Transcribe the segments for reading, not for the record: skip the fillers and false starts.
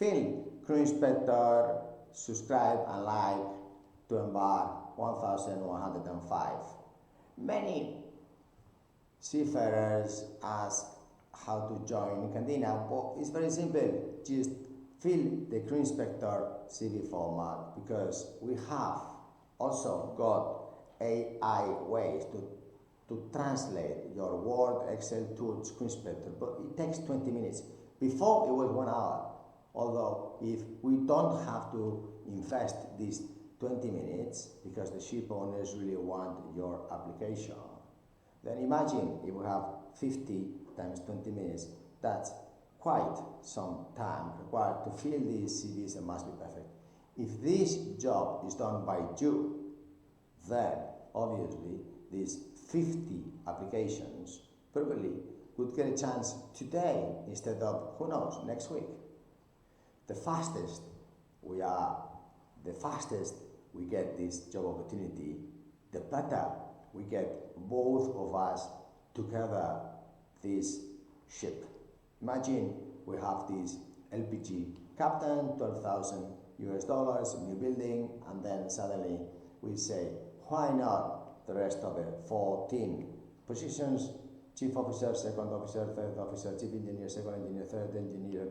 Feel Crew Inspector, subscribe and like to Embark 1105. Many seafarers ask how to join Candina. Well, it's very simple. Just fill the Crew Inspector CV format, because we have also got AI ways to translate your Word, Excel to Crew Inspector, but it takes 20 minutes. Before it was 1 hour. Although if we don't have to invest these 20 minutes because the ship owners really want your application, then imagine if we have 50 times 20 minutes, that's quite some time required to fill these CVs and must be perfect. If this job is done by you, then obviously these 50 applications probably would get a chance today instead of, who knows, next week. The fastest we get this job opportunity, the better we get both of us together this ship. Imagine we have this LPG captain, $12,000 US, new building, and then suddenly we say, why not the rest of the 14 positions, chief officer, second officer, third officer, chief engineer, second engineer, third engineer,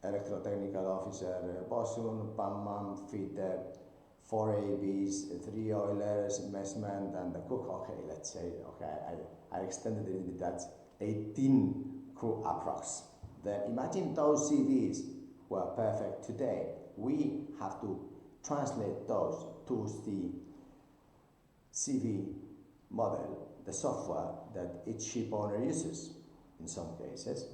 electrotechnical officer, bosun, pump, fitter, 4 ABs, 3 oilers, messman, and the cook. Okay, let's say, okay, I extended it a little bit, that's 18 crew approx. Then imagine those CVs were perfect today. We have to translate those to the CV model, the software that each ship owner uses in some cases.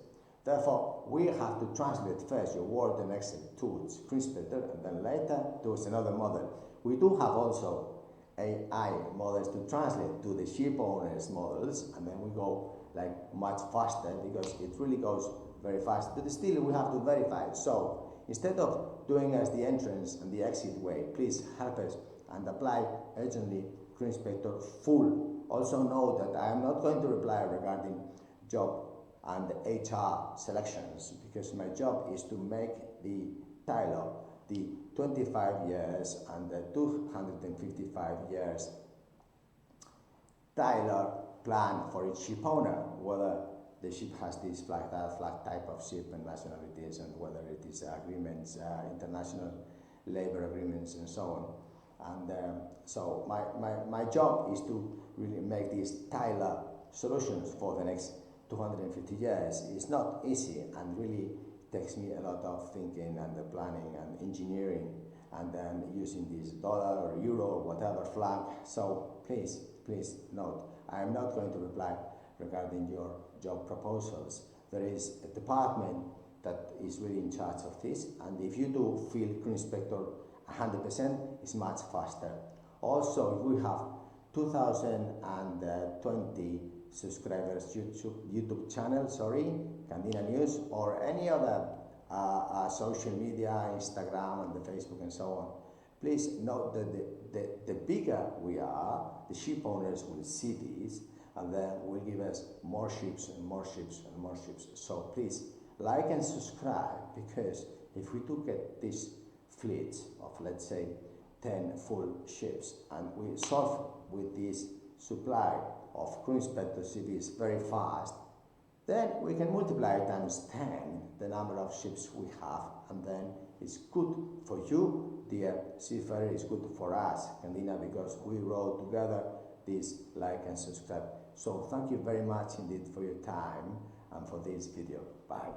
Therefore, we have to translate first your Word and Excel to Crew Inspector, and then later to another model. We do have also AI models to translate to the ship owners models, and then we go like much faster because it really goes very fast. But still, we have to verify. So instead of doing as the entrance and the exit way, please help us and apply urgently Crew Inspector full. Also know that I am not going to reply regarding job and HR selections, because my job is to make the Tyler, the 25 years and the 255 years Tyler plan for each ship owner, whether the ship has this flag, that flag type of ship and nationalities, and whether it is agreements, international labor agreements and so on. And so my job is to really make these Tyler solutions for the next 250 years. It's not easy and really takes me a lot of thinking and the planning and engineering, and then using this dollar or euro or whatever flag. So please note, I am not going to reply regarding your job proposals. There is a department that is really in charge of this, and if you do fill Crew Inspector 100%, it's much faster. Also, if we have 2020 subscribers YouTube channel, Candina News, or any other social media, Instagram and the Facebook and so on, please note that the bigger we are, the ship owners will see this, and then will give us more ships and more ships and more ships. So please like and subscribe, because if we do get this fleet of, let's say, 10 full ships, and we solve with this supply of Crew Inspector CVs very fast, then we can multiply times 10 the number of ships we have, and then it's good for you, dear seafarer, it's good for us, Candina, because we row together. This like and subscribe. So thank you very much indeed for your time and for this video. Bye.